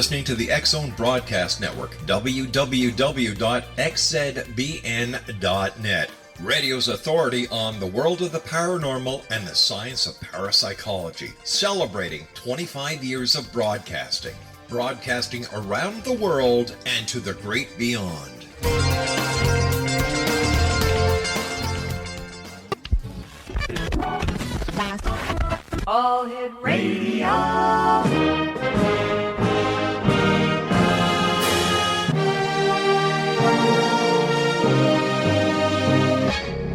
listening to the X-Zone Broadcast Network, www.xzbn.net. Radio's authority on the world of the paranormal and the science of parapsychology, celebrating 25 years of broadcasting. Broadcasting around the world and to the great beyond. All Hit Radio.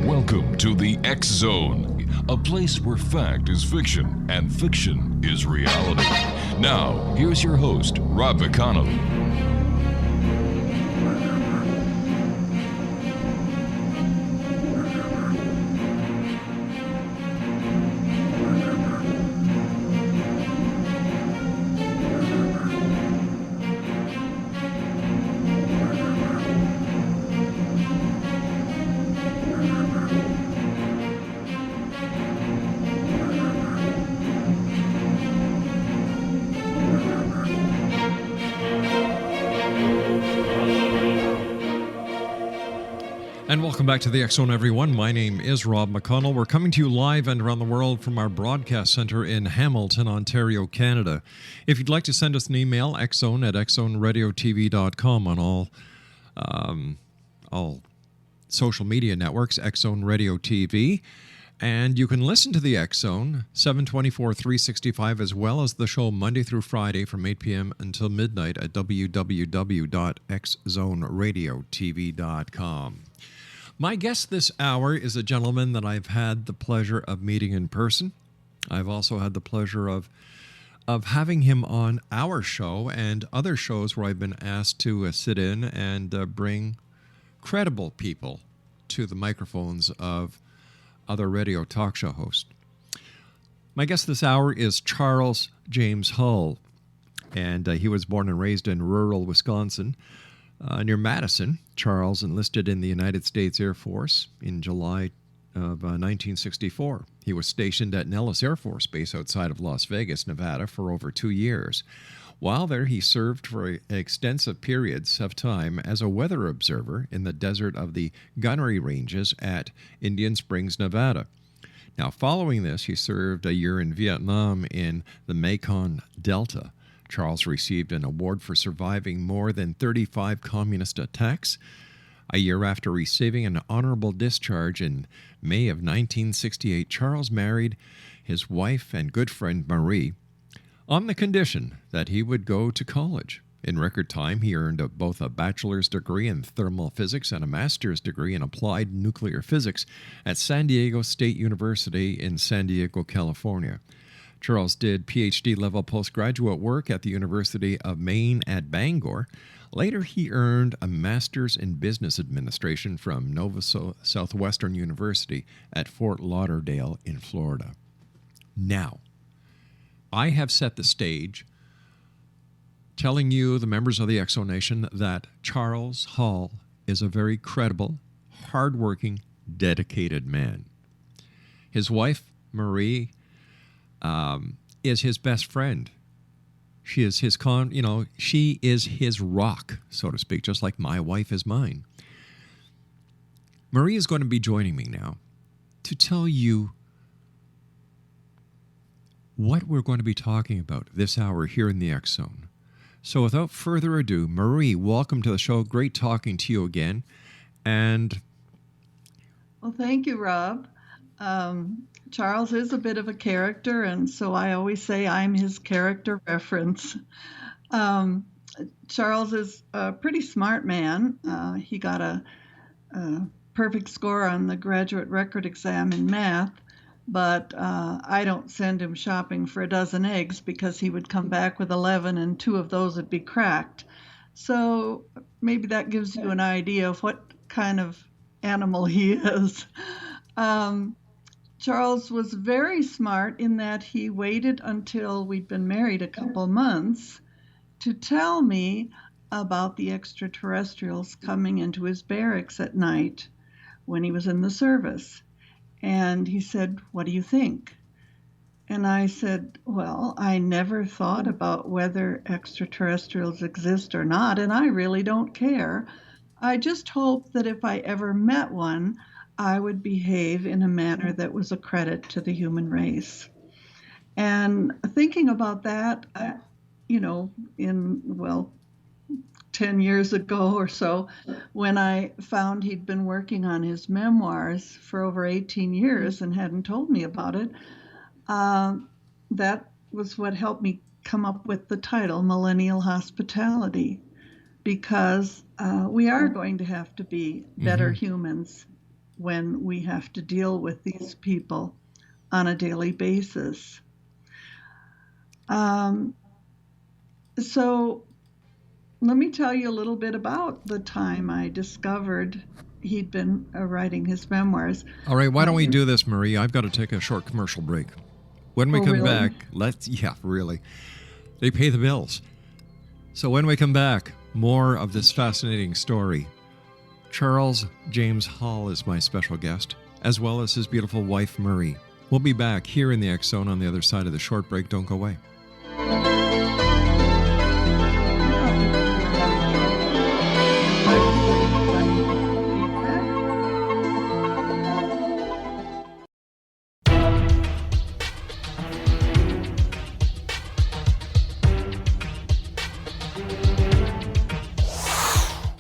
Welcome to the X-Zone, a place where fact is fiction and fiction is reality. Now, here's your host, Rob McConnell. And welcome back to the X-Zone, everyone. My name is Rob McConnell. We're coming to you live and around the world from our broadcast center in Hamilton, Ontario, Canada. If you'd like to send us an email, xzone@xzoneradiotv.com on all social media networks, X-Zone Radio TV. And you can listen to the X-Zone 724, 365, as well as the show Monday through Friday from 8 p.m. until midnight at www.xzoneradiotv.com. My guest this hour is a gentleman that I've had the pleasure of meeting in person. I've also had the pleasure of having him on our show and other shows where I've been asked to sit in and bring credible people to the microphones of other radio talk show hosts. My guest this hour is Charles James Hull, and he was born and raised in rural Wisconsin. Near Madison, Charles enlisted in the United States Air Force in July of 1964. He was stationed at Nellis Air Force Base outside of Las Vegas, Nevada, for over 2 years. While there, he served for extensive periods of time as a weather observer in the desert of the gunnery ranges at Indian Springs, Nevada. Now, following this, he served a year in Vietnam in the Mekong Delta. Charles received an award for surviving more than 35 communist attacks. A year after receiving an honorable discharge in May of 1968, Charles married his wife and good friend Marie on the condition that he would go to college. In record time, he earned both a bachelor's degree in thermal physics and a master's degree in applied nuclear physics at San Diego State University in San Diego, California. Charles did PhD-level postgraduate work at the University of Maine at Bangor. Later, he earned a master's in business administration from Nova Southwestern University at Fort Lauderdale in Florida. Now, I have set the stage telling you, the members of the X-Zone Nation, that Charles Hull is a very credible, hardworking, dedicated man. His wife, Marie, is his best friend. She is his she is his rock, so to speak, just like my wife is mine. Marie is going to be joining me now to tell you what we're going to be talking about this hour here in the X-Zone. So without further ado, Marie, welcome to the show. Great talking to you again. And well, thank you, Rob. Charles is a bit of a character, and so I always say I'm his character reference. Charles is a pretty smart man. He got a perfect score on the graduate record exam in math, but I don't send him shopping for a dozen eggs because he would come back with 11 and 2 of those would be cracked. So maybe that gives you an idea of what kind of animal he is. Charles was very smart in that he waited until we'd been married a couple months to tell me about the extraterrestrials coming into his barracks at night when he was in the service. And he said, "What do you think?" And I said, well, I never thought about whether extraterrestrials exist or not, and I really don't care. I just hope that if I ever met one, I would behave in a manner that was a credit to the human race. And thinking about that, well, 10 years ago or so, when I found he'd been working on his memoirs for over 18 years and hadn't told me about it, that was what helped me come up with the title Millennial Hospitality, because we are going to have to be better humans when we have to deal with these people on a daily basis. So let me tell you a little bit about the time I discovered he'd been writing his memoirs. All right, why don't we do this, Marie? I've got to take a short commercial break. When we come really? back, really. They pay the bills. So when we come back, more of this fascinating story. Charles James Hall is my special guest, as well as his beautiful wife, Marie. We'll be back here in the X Zone on the other side of the short break. Don't go away.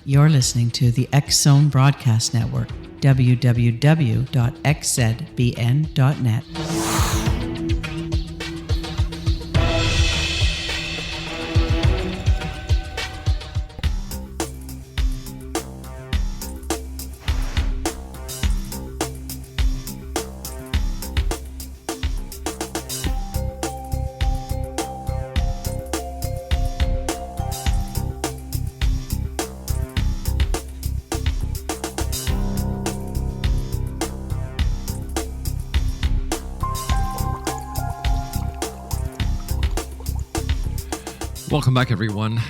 You're listening to the X Zone Broadcast Network, www.xzbn.net. Welcome back, everyone.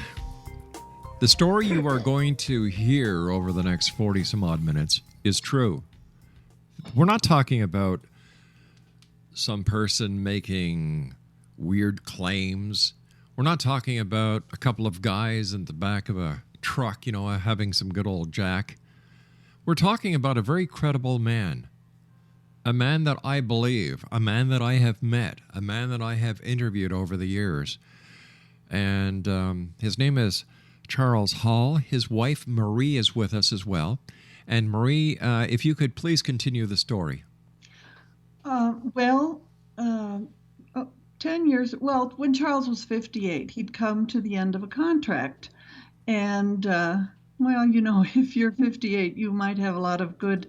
The story you are going to hear over the next 40 some odd minutes is true. We're not talking about some person making weird claims. We're not talking about a couple of guys in the back of a truck, having some good old jack. We're talking about a very credible man. A man that I believe, a man that I have met, a man that I have interviewed over the years. And his name is Charles Hall. His wife, Marie, is with us as well. And Marie, if you could please continue the story. 10 years, when Charles was 58, he'd come to the end of a contract. And, if you're 58, you might have a lot of good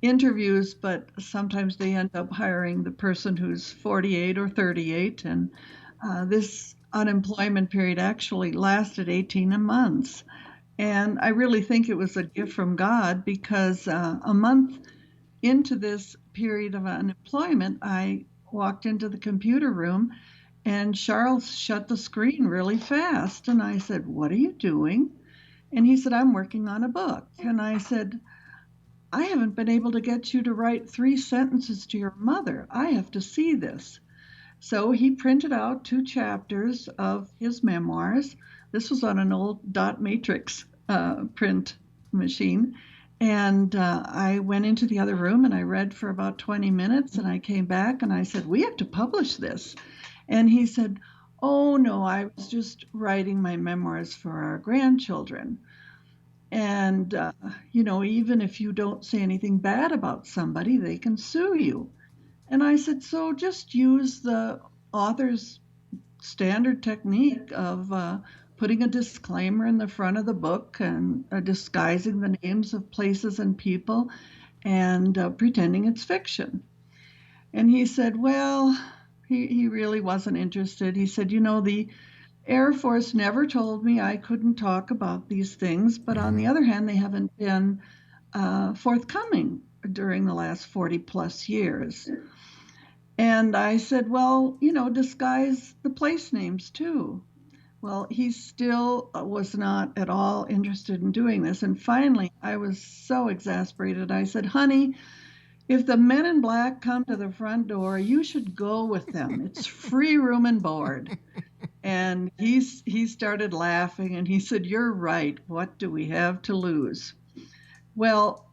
interviews, but sometimes they end up hiring the person who's 48 or 38. And this unemployment period actually lasted 18 months. And I really think it was a gift from God, because a month into this period of unemployment, I walked into the computer room and Charles shut the screen really fast. And I said, "What are you doing?" And he said, "I'm working on a book." And I said, "I haven't been able to get you to write 3 sentences to your mother. I have to see this." So he printed out 2 chapters of his memoirs. This was on an old dot matrix print machine. And I went into the other room and I read for about 20 minutes, and I came back and I said, "We have to publish this." And he said, "Oh, no, I was just writing my memoirs for our grandchildren. And, even if you don't say anything bad about somebody, they can sue you." And I said, "So just use the author's standard technique of putting a disclaimer in the front of the book and disguising the names of places and people and pretending it's fiction." And he said, he really wasn't interested. He said, "The Air Force never told me I couldn't talk about these things, but on the other hand, they haven't been forthcoming during the last 40 plus years." And I said, disguise the place names too. Well, he still was not at all interested in doing this. And finally, I was so exasperated. I said, "Honey, If the men in black come to the front door, you should go with them. It's free room and board. And he started laughing and he said, "You're right. What do we have to lose?" Well,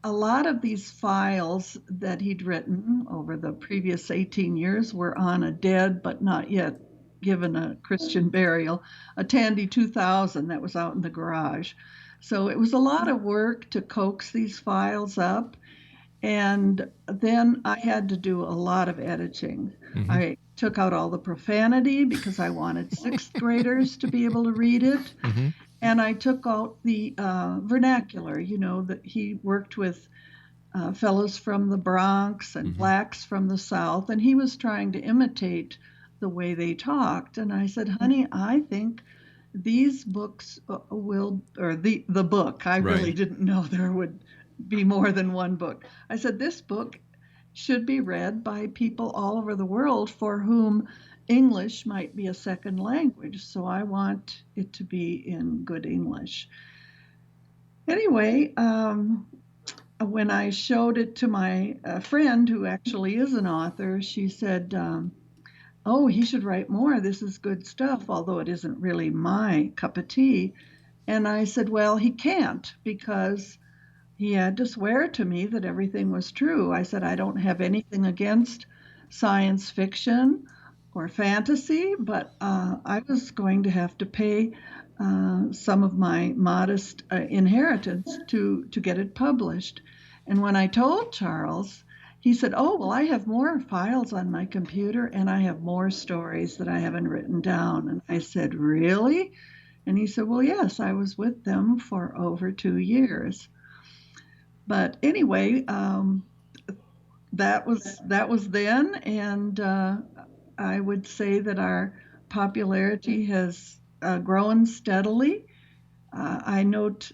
a lot of these files that he'd written over the previous 18 years were on a dead but not yet given a Christian burial, a Tandy 2000 that was out in the garage. So it was a lot of work to coax these files up. And then I had to do a lot of editing. Mm-hmm. I took out all the profanity because I wanted sixth graders to be able to read it. Mm-hmm. And I took out the vernacular, that he worked with fellows from the Bronx and Mm-hmm. blacks from the South, and he was trying to imitate the way they talked. And I said, "Honey, I think these books the book, I Right. really didn't know there would be more than one book. I said, this book should be read by people all over the world for whom English might be a second language. So I want it to be in good English." Anyway, when I showed it to my friend, who actually is an author, she said, "Oh, he should write more. This is good stuff, although it isn't really my cup of tea." And I said, "Well, he can't, because he had to swear to me that everything was true." I said, "I don't have anything against science fiction or fantasy, but I was going to have to pay some of my modest inheritance to get it published." And when I told Charles, he said, "Oh, well, I have more files on my computer and I have more stories that I haven't written down." And I said, "Really?" And he said, "Well, yes, I was with them for over 2 years." But anyway, that was then, and I would say that our popularity has grown steadily. I note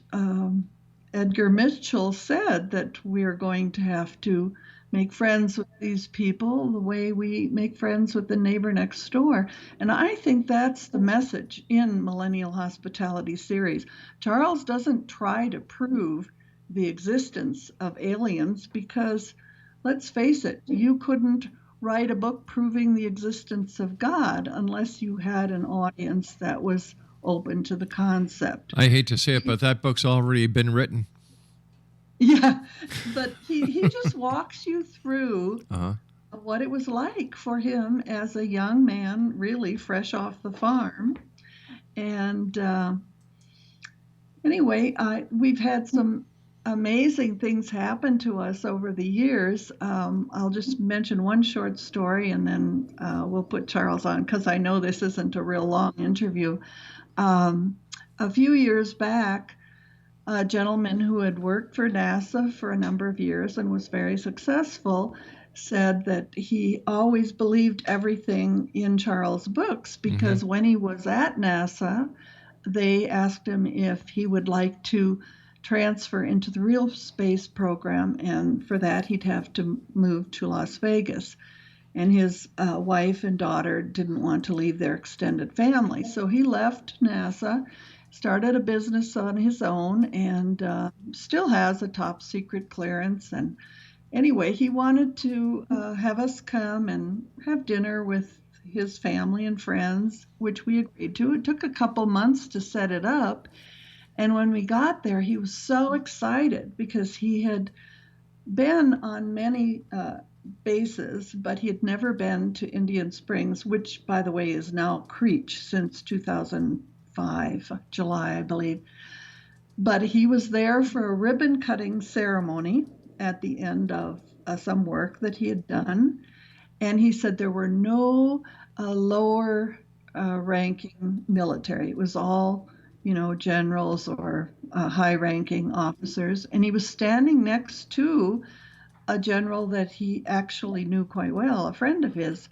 Edgar Mitchell said that we are going to have to make friends with these people the way we make friends with the neighbor next door. And I think that's the message in Millennial Hospitality series. Charles doesn't try to prove the existence of aliens because, let's face it, you couldn't write a book proving the existence of God unless you had an audience that was open to the concept. I hate to say it, but that book's already been written. Yeah, but he just walks you through Uh-huh. what it was like for him as a young man, really fresh off the farm. And anyway, we've had some amazing things happen to us over the years. I'll just mention one short story and then we'll put Charles on, because I know this isn't a real long interview. A few years back, a gentleman who had worked for NASA for a number of years and was very successful said that he always believed everything in Charles' books because when he was at NASA, they asked him if he would like to transfer into the real space program, and for that he'd have to move to Las Vegas. And his wife and daughter didn't want to leave their extended family. So he left NASA, started a business on his own, and still has a top secret clearance. And anyway, he wanted to have us come and have dinner with his family and friends, which we agreed to. It took a couple months to set it up. And when we got there, he was so excited because he had been on many bases, but he had never been to Indian Springs, which, by the way, is now Creech since 2005, July, I believe. But he was there for a ribbon cutting ceremony at the end of some work that he had done. And he said there were no lower ranking military. It was all, generals or high-ranking officers. And he was standing next to a general that he actually knew quite well, a friend of his.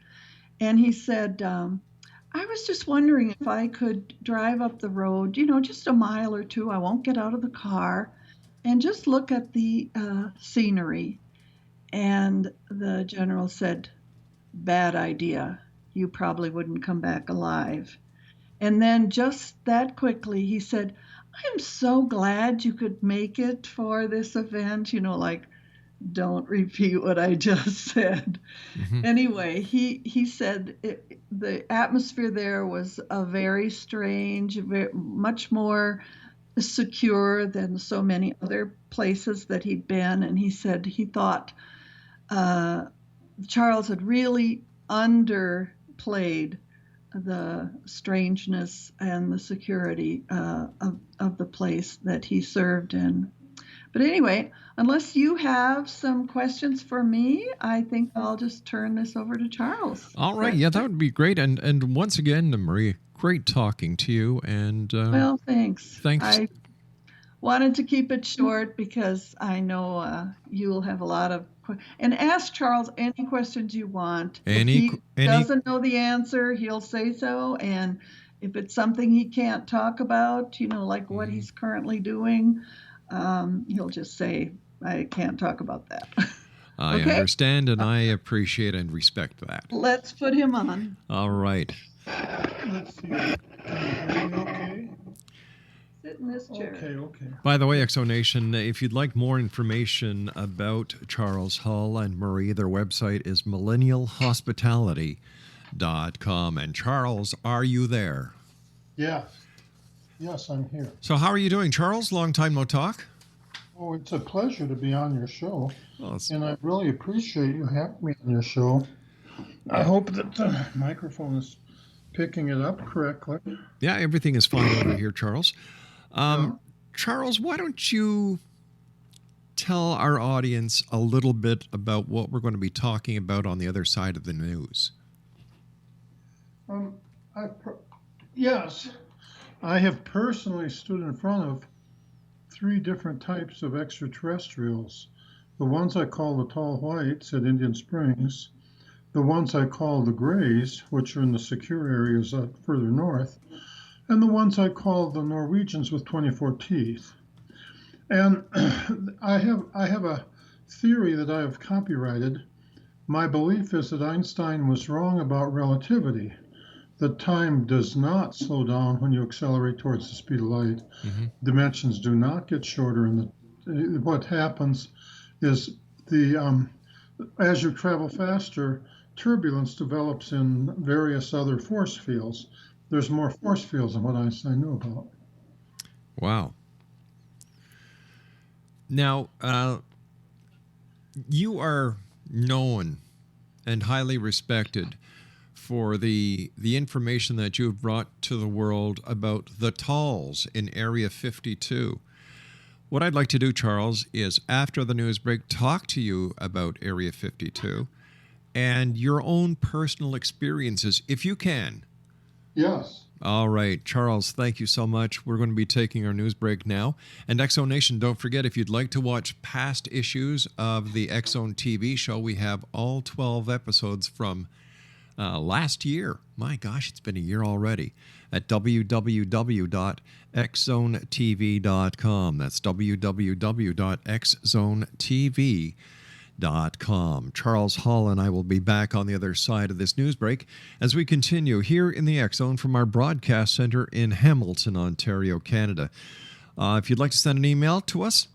And he said, "I was just wondering if I could drive up the road, just a mile or two. I won't get out of the car, and just look at the scenery." And the general said, "Bad idea. You probably wouldn't come back alive." And then just that quickly, he said, "I'm so glad you could make it for this event," like don't repeat what I just said. Anyway, he said the atmosphere there was a very strange, much more secure than so many other places that he'd been. And he said he thought Charles had really underplayed the strangeness and the security of the place that he served in. But anyway, unless you have some questions for me, I think I'll just turn this over to Charles. All right. Yeah, that would be great. And once again, Marie, great talking to you. And well, thanks. Thanks. I wanted to keep it short because I know you will have a lot of and ask Charles any questions you want. If he doesn't know the answer, he'll say so. And if it's something he can't talk about, like what he's currently doing, he'll just say, I can't talk about that. I understand, and I appreciate and respect that. Let's put him on. All right. Let's see. Can you hear me okay? Sit in this chair. Okay. By the way, Exonation, if you'd like more information about Charles Hull and Marie, their website is millennialhospitality.com. And Charles, are you there? Yes, I'm here. So how are you doing, Charles? Long time no talk. Oh, it's a pleasure to be on your show. Well, and I really appreciate you having me on your show. I hope that the microphone is picking it up correctly. Yeah, everything is fine over here, Charles. Charles, why don't you tell our audience a little bit about what we're going to be talking about on the other side of the news? Yes. I have personally stood in front of 3 different types of extraterrestrials. The ones I call the tall whites at Indian Springs, the ones I call the grays, which are in the secure areas further north, and the ones I call the Norwegians with 24 teeth. And I have a theory that I have copyrighted. My belief is that Einstein was wrong about relativity, that time does not slow down when you accelerate towards the speed of light. Dimensions do not get shorter, and what happens is as you travel faster, turbulence develops in various other force fields. There's more force fields than what Einstein knew about. Wow. Now, you are known and highly respected for the information that you have brought to the world about the Talls in Area 52. What I'd like to do, Charles, is after the news break, talk to you about Area 52 and your own personal experiences, if you can. Yes. All right, Charles, thank you so much. We're going to be taking our news break now. And Exonation, don't forget, if you'd like to watch past issues of the Exxon TV show, we have all 12 episodes from last year. My gosh, it's been a year already. At www.xzonetv.com. That's www.xzonetv.com. Charles Hall and I will be back on the other side of this news break as we continue here in the X Zone from our broadcast center in Hamilton, Ontario, Canada. If you'd like to send an email to us,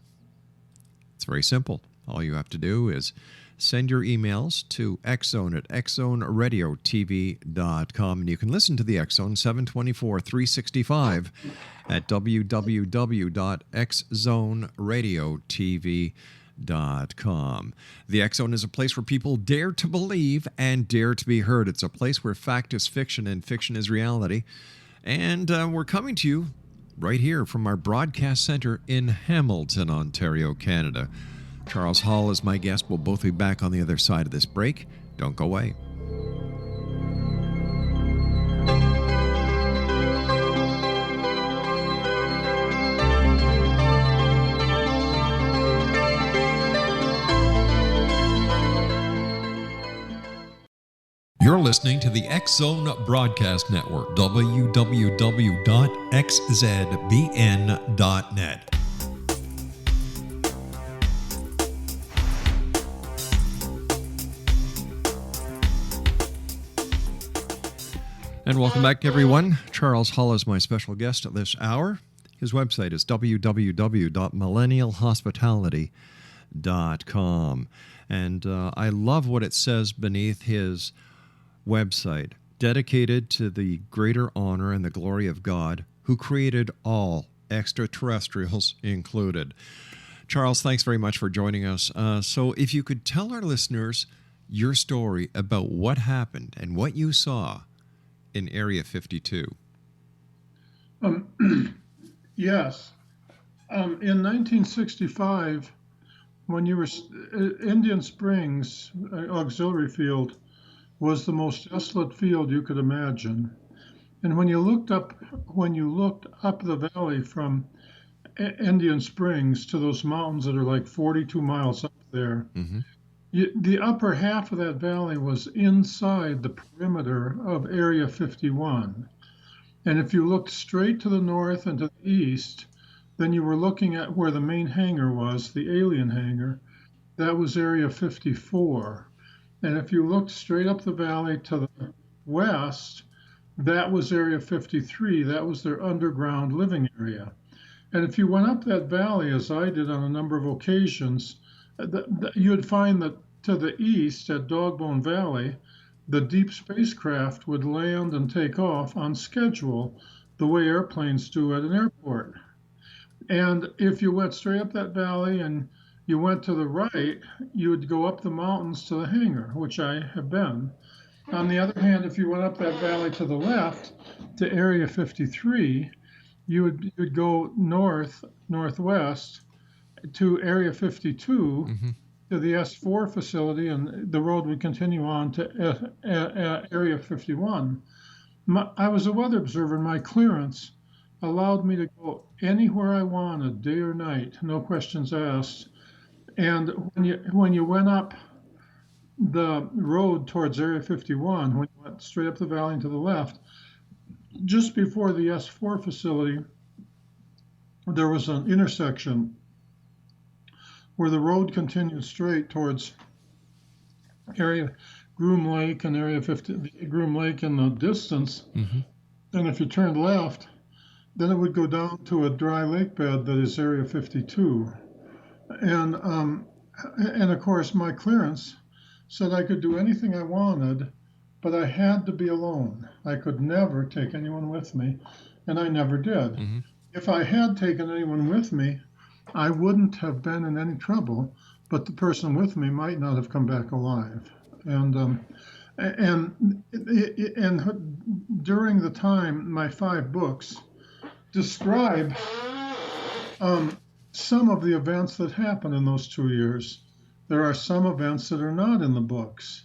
it's very simple. All you have to do is send your emails to xzone@xzoneradiotv.com, and you can listen to the X Zone 724 365 at www.xzoneradiotv.com. The X Zone is a place where people dare to believe and dare to be heard. It's a place where fact is fiction and fiction is reality. And we're coming to you right here from our broadcast center in Hamilton, Ontario, Canada. Charles Hall is my guest. We'll both be back on the other side of this break. Don't go away. You're listening to the X Zone Broadcast Network, www.xzbn.net. And welcome back, everyone. Charles Hull is my special guest at this hour. His website is www.millennialhospitality.com. And I love what it says beneath his website: dedicated to the greater honor and the glory of God, who created all, extraterrestrials included. Charles, thanks very much for joining us. So if you could tell our listeners your story about what happened and what you saw in Area 52. Yes. In 1965, when you were Indian Springs Auxiliary Field was the most desolate field you could imagine. And when you looked up the valley from Indian Springs to those mountains that are like 42 miles up there, the upper half of that valley was inside the perimeter of Area 51. And if you looked straight to the north and to the east, then you were looking at where the main hangar was, the alien hangar. That was Area 54. And if you looked straight up the valley to the west, that was Area 53. That was their underground living area. And if you went up that valley, as I did on a number of occasions, you would find that to the east at Dogbone Valley, the deep spacecraft would land and take off on schedule, the way airplanes do at an airport. And if you went straight up that valley and you went to the right, you would go up the mountains to the hangar, which I have been. On the other hand, if you went up that valley to the left, to Area 53, you would go northwest to Area 52, to the S4 facility, and the road would continue on to Area 51. I was a weather observer, and my clearance allowed me to go anywhere I wanted, day or night, no questions asked. And when you went up the road towards Area 51, when you went straight up the valley and to the left, just before the S4 facility, there was an intersection where the road continued straight towards Area Groom Lake and Area 50, Groom Lake in the distance. And if you turned left, then it would go down to a dry lake bed that is Area 52. And of course, my clearance said I could do anything I wanted, but I had to be alone. I could never take anyone with me, and I never did. If I had taken anyone with me, I wouldn't have been in any trouble, but the person with me might not have come back alive. And during the time, my 5 books describe some of the events that happened in those 2 years. There are some events that are not in the books,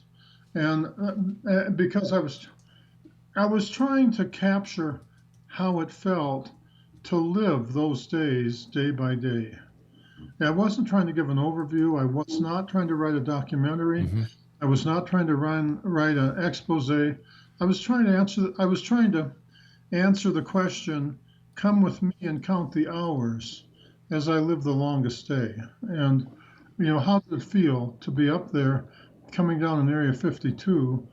and because I was trying to capture how it felt to live those days, day by day. I wasn't trying to give an overview. I was not trying to write a documentary. I was not trying to write an expose. I was trying to answer the question, come with me and count the hours as I lived the longest day. And, how did it feel to be up there coming down in Area 52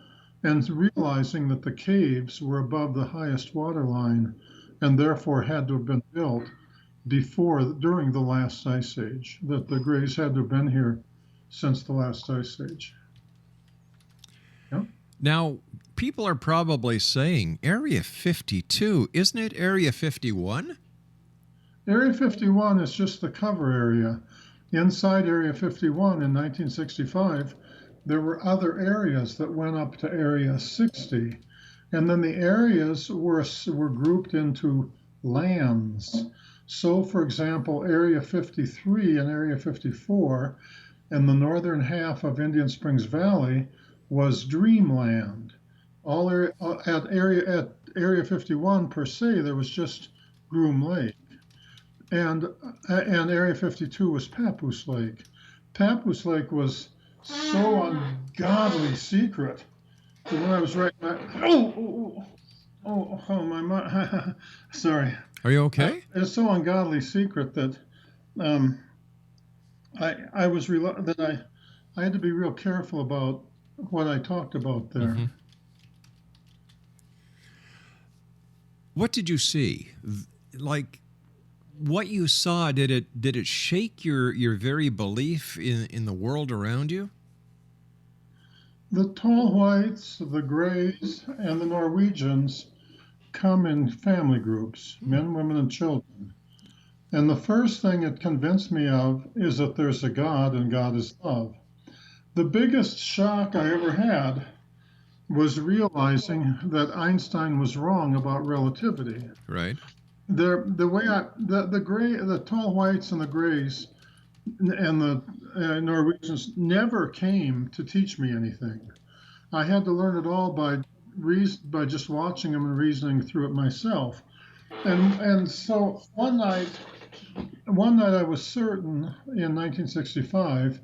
and realizing that the caves were above the highest water line and therefore had to have been built during the last ice age, that the Greys had to have been here since the last ice age. Yeah. Now, people are probably saying Area 52, isn't it Area 51? Area 51 is just the cover area. Inside Area 51 in 1965, there were other areas that went up to Area 60. And then the areas were grouped into lands. So, for example, Area 53 and Area 54 and the northern half of Indian Springs Valley was dreamland. At Area 51 per se, there was just Groom Lake. And Area 52 was Papoose Lake. Papoose Lake was so ungodly secret that when I was writing that, my sorry. Are you okay? It's so ungodly secret that I had to be real careful about what I talked about there. What did you see? Like, what you saw, did it shake your very belief in the world around you? The tall whites, the grays, and the Norwegians come in family groups, men, women, and children. And the first thing it convinced me of is that there's a God and God is love. The biggest shock I ever had was realizing that Einstein was wrong about relativity. Right. The tall whites and the grays and the Norwegians never came to teach me anything. I had to learn it all by just watching them and reasoning through it myself. And so one night I was certain in 1965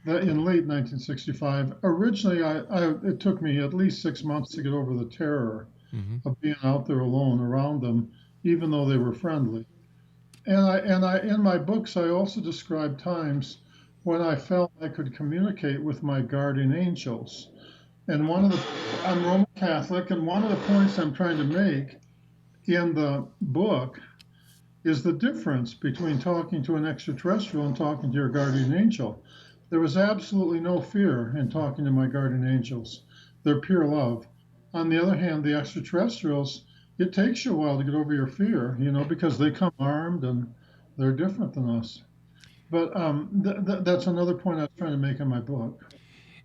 that in late 1965, originally it took me at least 6 months to get over the terror of being out there alone around them, even though they were friendly. And I in my books I also describe times when I felt I could communicate with my guardian angels. And I'm Roman Catholic, and one of the points I'm trying to make in the book is the difference between talking to an extraterrestrial and talking to your guardian angel. There was absolutely no fear in talking to my guardian angels. They're pure love. On the other hand, the extraterrestrials, it takes you a while to get over your fear, because they come armed and they're different than us. But that's another point I was trying to make in my book.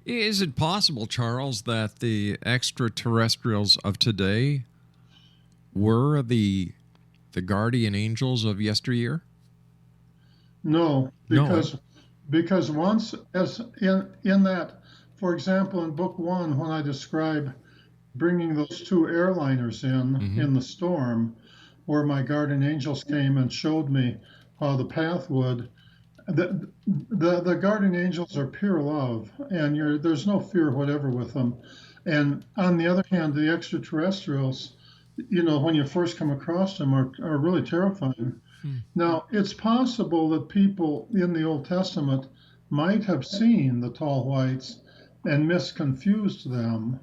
Is it possible, Charles, that the extraterrestrials of today were the guardian angels of yesteryear? No, because once, as in that, for example, in book 1, when I describe bringing those 2 airliners in the storm, where my guardian angels came and showed me how the path would. The guardian angels are pure love, and there's no fear whatever with them. And on the other hand, the extraterrestrials, when you first come across them, are really terrifying. Now, it's possible that people in the Old Testament might have seen the tall whites and misconfused them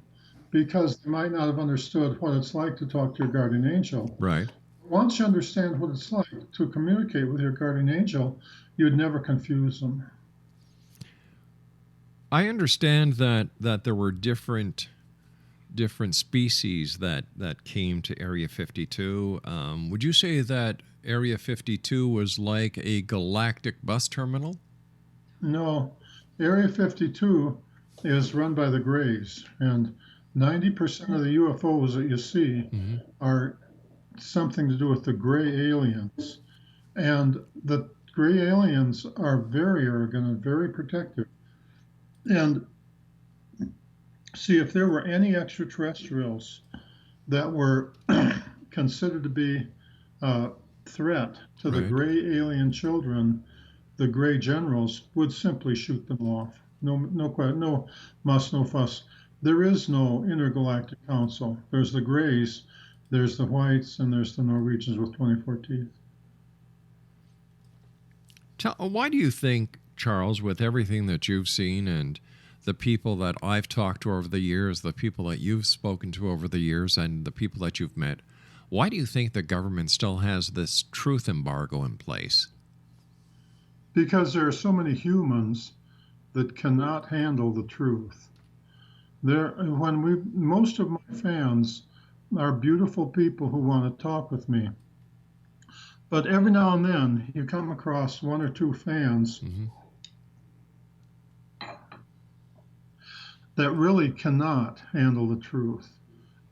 because they might not have understood what it's like to talk to your guardian angel. Right. Once you understand what it's like to communicate with your guardian angel, you'd never confuse them. I understand that there were different species that came to Area 52. Would you say that Area 52 was like a galactic bus terminal? No. Area 52 is run by the Greys, and 90% of the UFOs that you see are something to do with the gray aliens. And the gray aliens are very arrogant and very protective. And see, if there were any extraterrestrials that were considered to be a threat to the gray alien children, the gray generals would simply shoot them off. No muss, no fuss. There is no intergalactic council. There's the grays, there's the whites, and there's the Norwegians with 24 teeth. Why do you think, Charles, with everything that you've seen and the people that I've talked to over the years, the people that you've spoken to over the years, and the people that you've met, why do you think the government still has this truth embargo in place? Because there are so many humans that cannot handle the truth. Most of my fans are beautiful people who want to talk with me. But every now and then you come across 1 or 2 fans that really cannot handle the truth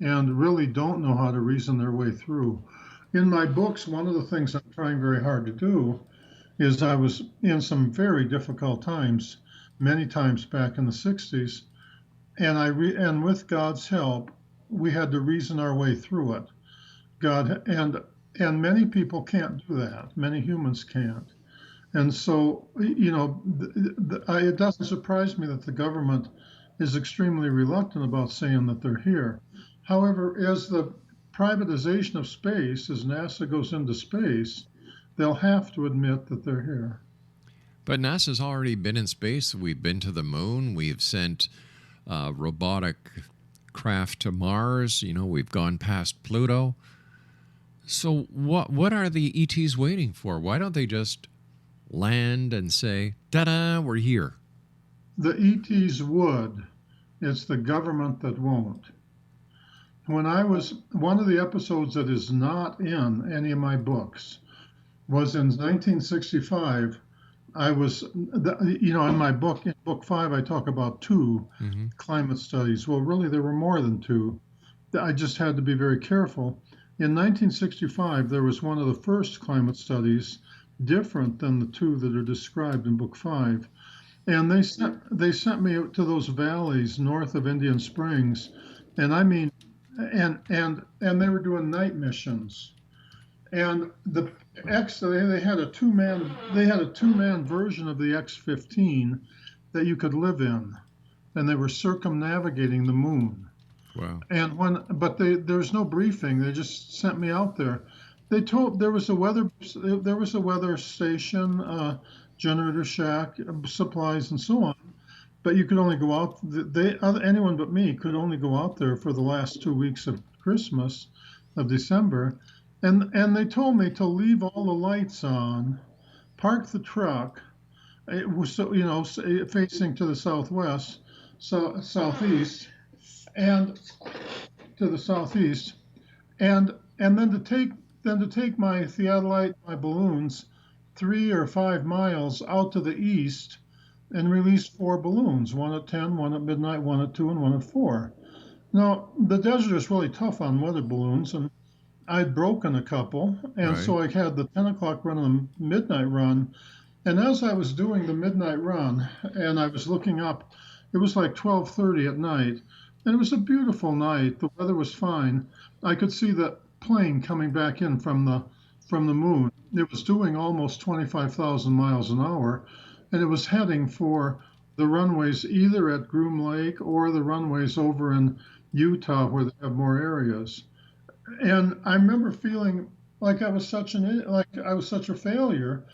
and really don't know how to reason their way through. In my books, one of the things I'm trying very hard to do is I was in some very difficult times, many times back in the 60s, and with God's help, we had to reason our way through it. And many people can't do that. Many humans can't. And so, it doesn't surprise me that the government is extremely reluctant about saying that they're here. However, as the privatization of space, as NASA goes into space, they'll have to admit that they're here. But NASA's already been in space. We've been to the moon. We've sent robotic craft to Mars. We've gone past Pluto. So what are the ETs waiting for? Why don't they just land and say, "Ta-da, we're here"? The ETs would. It's the government that won't. One of the episodes that is not in any of my books was in 1965. In my book, in book 5, I talk about 2 climate studies. Well, really, there were more than 2. I just had to be very careful. In 1965, there was one of the first climate studies, different than the 2 that are described in book 5. And they sent me to those valleys north of Indian Springs, and I mean, and they were doing night missions. And they had a two-man version of the X-15 that you could live in, and they were circumnavigating the moon. Wow. And there was no briefing. They just sent me out there. They told there was a weather station, generator shack, supplies, and so on. But you could only go out. Anyone but me could only go out there for the last 2 weeks of Christmas, of December. And they told me to leave all the lights on, park the truck. It was facing to the southwest, southeast, and to the southeast, and then to take my theodolite, my balloons, 3 or 5 miles out to the east, and release 4 balloons, 1 at 10, 1 at midnight, 1 at 2, and 1 at 4. Now the desert is really tough on weather balloons, and I'd broken a couple, and so I had the 10 o'clock run and the midnight run. And as I was doing the midnight run, and I was looking up, it was like 12:30 at night, and it was a beautiful night. The weather was fine. I could see the plane coming back in from the moon. It was doing almost 25,000 miles an hour, and it was heading for the runways either at Groom Lake or the runways over in Utah where they have more areas. And I remember feeling like I was such a failure,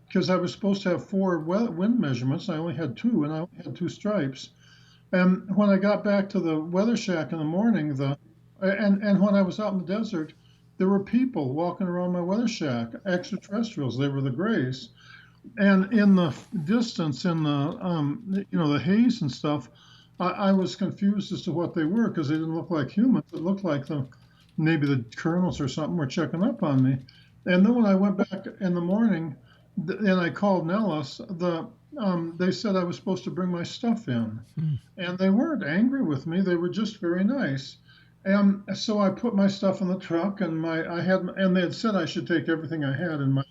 because I was supposed to have 4 wind measurements. I only had 2, and I only had 2 stripes. And when I got back to the weather shack in the morning, and when I was out in the desert, there were people walking around my weather shack, extraterrestrials. They were the Greys. And in the distance, in the haze and stuff, I was confused as to what they were, because they didn't look like humans. It looked like maybe the colonels or something were checking up on me. And then when I went back in the morning, and I called Nellis, they said I was supposed to bring my stuff in. And they weren't angry with me. They were just very nice. And so I put my stuff in the truck, and they had said I should take everything I had in my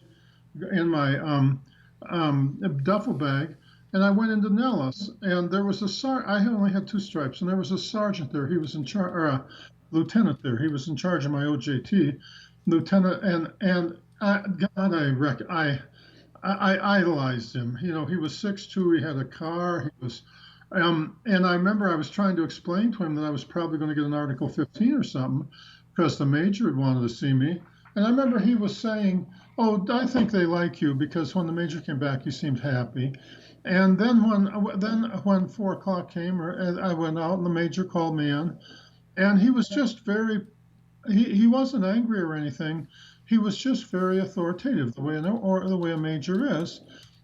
duffel bag. And I went into Nellis, and there was I only had 2 stripes, and there was a sergeant there. He was in charge, or a lieutenant there. He was in charge of my OJT, lieutenant, and I idolized him. He was 6'2". He had a car. He was, and I remember I was trying to explain to him that I was probably going to get an Article 15 or something, because the major had wanted to see me. And I remember he was saying, "Oh, I think they like you," because when the major came back, he seemed happy. And then when 4 o'clock came, I went out, and the major called me in, and he was just he wasn't angry or anything. He was just very authoritative, the way a major is.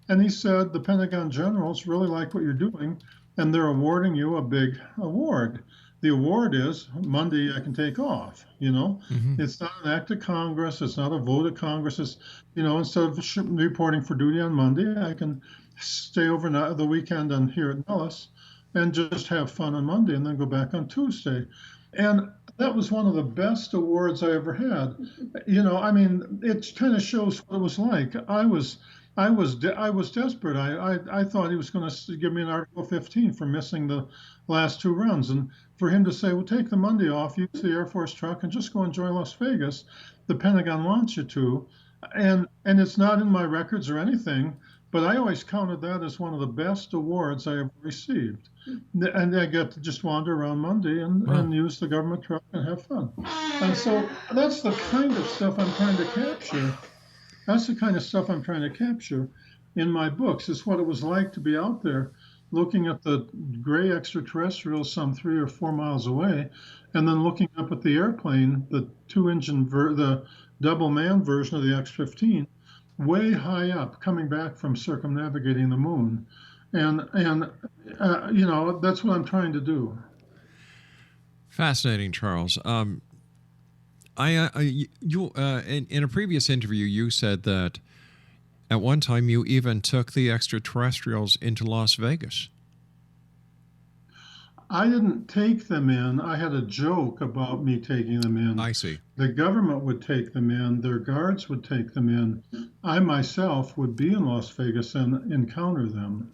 And he said, "The Pentagon generals really like what you're doing, and they're awarding you a big award. The award is Monday I can take off, It's not an act of Congress. It's not a vote of Congress. It's, instead of reporting for duty on Monday, I can stay overnight the weekend here at Nellis and just have fun on Monday and then go back on Tuesday." And that was one of the best awards I ever had. It kind of shows what it was like. I was desperate. I thought he was going to give me an Article 15 for missing the last 2 runs, and for him to say, "Well, take the Monday off, use the Air Force truck, and just go enjoy Las Vegas. The Pentagon wants you to," and it's not in my records or anything, but I always counted that as one of the best awards I ever received. And I get to just wander around Monday and use the government truck and have fun. And so that's the kind of stuff I'm trying to capture. That's the kind of stuff I'm trying to capture in my books, is what it was like to be out there looking at the gray extraterrestrials some 3 or 4 miles away, and then looking up at the airplane, the 2-engine, the double man version of the X-15, way high up, coming back from circumnavigating the moon. And that's what I'm trying to do. Fascinating, Charles. In a previous interview, you said that at one time you even took the extraterrestrials into Las Vegas. I didn't take them in. I had a joke about me taking them in. I see. The government would take them in. Their guards would take them in. I myself would be in Las Vegas and encounter them.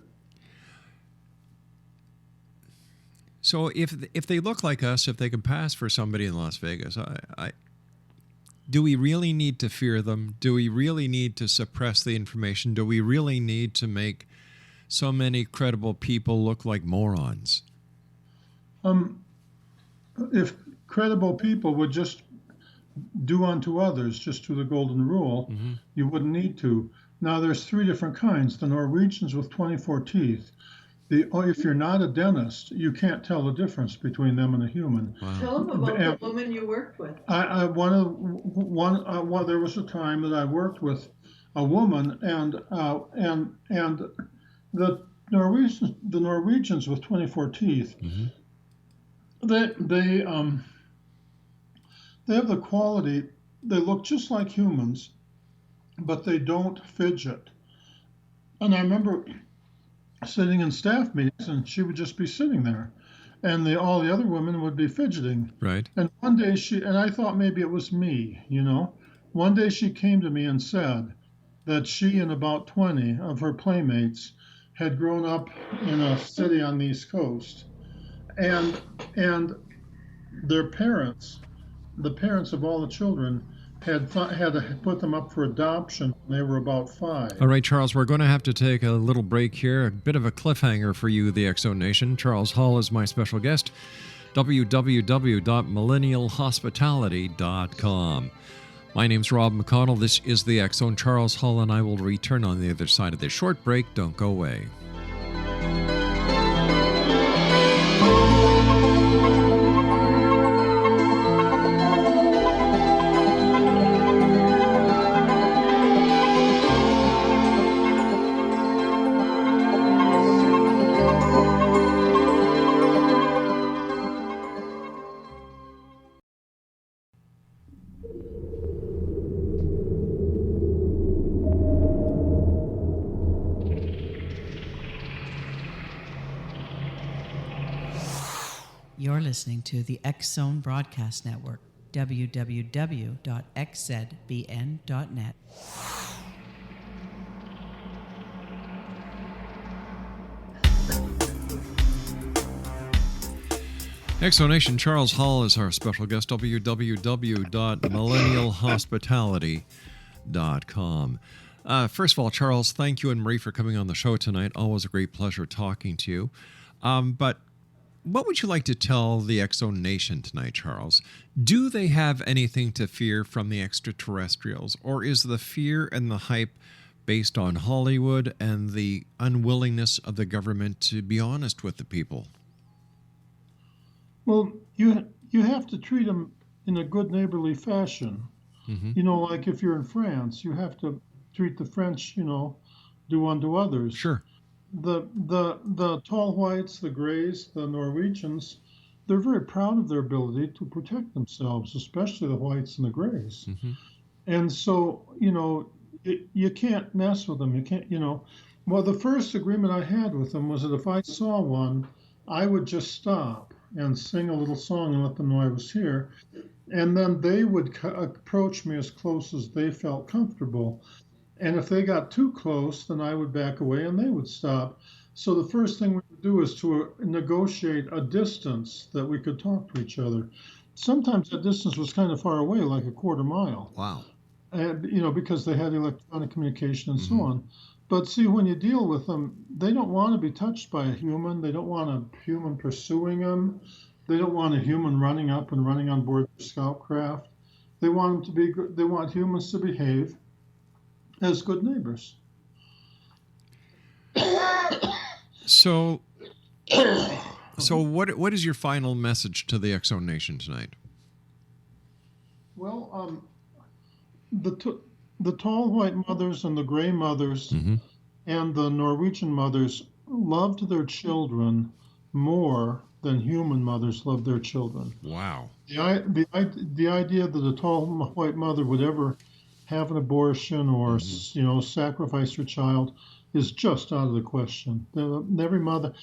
So if they look like us, if they can pass for somebody in Las Vegas, do we really need to fear them? Do we really need to suppress the information? Do we really need to make so many credible people look like morons? If credible people would just do unto others, just to the golden rule, you wouldn't need to. Now, there's 3 different kinds. The Norwegians with 24 teeth. If you're not a dentist, you can't tell the difference between them and a human. Wow. Tell them about the woman you worked with. There was a time that I worked with a woman, and the Norwegians with 24 teeth. They have the quality. They look just like humans, but they don't fidget. And I remember sitting in staff meetings, and she would just be sitting there, and all the other women would be fidgeting. Right. And one day and I thought maybe it was me, One day she came to me and said that she and about 20 of her playmates had grown up in a city on the East Coast, and their parents, the parents of all the children, had to put them up for adoption when they were about 5. All right, Charles, we're going to have to take a little break here. A bit of a cliffhanger for you, the X Zone Nation. Charles Hall is my special guest. www.millennialhospitality.com. My name's Rob McConnell. This is the X Zone. Charles Hall and I will return on the other side of this short break. Don't go away. You're listening to the X Zone Broadcast Network, www.xzbn.net. Exonation, Charles Hall is our special guest, www.millennialhospitality.com. First of all, Charles, thank you and Marie for coming on the show tonight. Always a great pleasure talking to you. But what would you like to tell the X-Zone Nation tonight, Charles? Do they have anything to fear from the extraterrestrials, or is the fear and the hype based on Hollywood and the unwillingness of the government to be honest with the people? Well, you have to treat them in a good neighborly fashion. Like if you're in France, you have to treat the French, do unto others. Sure. The tall whites, the grays, the Norwegians, they're very proud of their ability to protect themselves, especially the whites and the grays. And so, you can't mess with them. You can't, Well, the first agreement I had with them was that if I saw one, I would just stop and sing a little song and let them know I was here. And then they would approach me as close as they felt comfortable. And if they got too close, then I would back away and they would stop. So the first thing we would do is to negotiate a distance that we could talk to each other. Sometimes that distance was kind of far away, like a quarter mile. Wow. And, because they had electronic communication and so on. But see, when you deal with them, they don't want to be touched by a human. They don't want a human pursuing them. They don't want a human running up and running on board their scout craft. They want them to be. They want humans to behave as good neighbors. So what is your final message to the X-Zone Nation tonight? Well, the tall white mothers and the gray mothers and the Norwegian mothers loved their children more than human mothers loved their children. Wow. The idea that a tall white mother would ever have an abortion or sacrifice her child is just out of the question. Every mother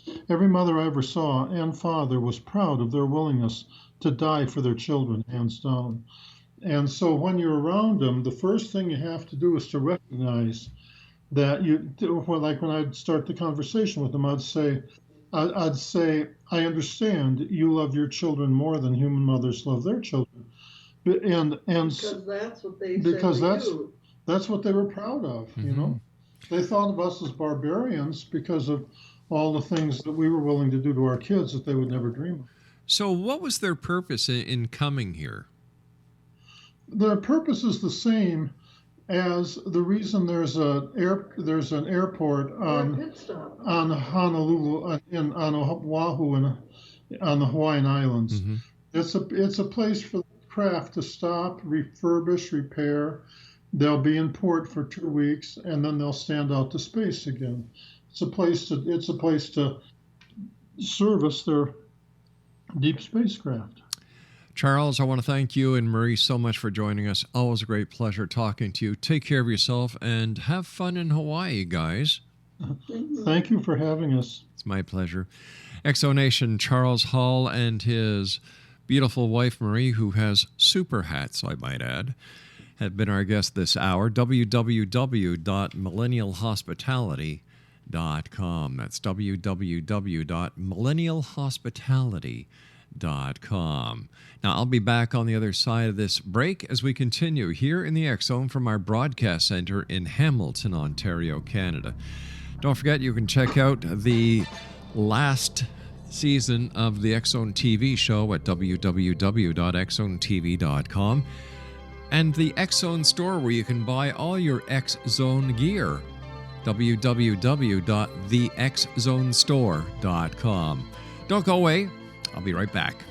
I ever saw and father was proud of their willingness to die for their children, hands down. And so when you're around them, the first thing you have to do is to recognize that like when I'd start the conversation with them, I'd say, I understand you love your children more than human mothers love their children. And Because that's what they because said that's to you. that's what they were proud of, They thought of us as barbarians because of all the things that we were willing to do to our kids that they would never dream of. So what was their purpose in coming here? Their purpose is the same as the reason there's an airport on Honolulu on Oahu and on the Hawaiian Islands. It's a place for craft to stop, refurbish, repair. They'll be in port for 2 weeks and then they'll stand out to space again. It's a place to service their deep spacecraft. Charles, I want to thank you and Marie so much for joining us. Always a great pleasure talking to you. Take care of yourself and have fun in Hawaii, guys. Thank you for having us. It's my pleasure. Exonation, Charles Hall and his beautiful wife, Marie, who has super hats, I might add, have been our guest this hour. www.millennialhospitality.com. That's www.millennialhospitality.com. Now, I'll be back on the other side of this break as we continue here in the X Zone from our broadcast center in Hamilton, Ontario, Canada. Don't forget, you can check out the last season of the X Zone TV show at www.xzonetv.com and the X Zone store where you can buy all your X Zone gear. www.thexzonestore.com. Don't go away. I'll be right back.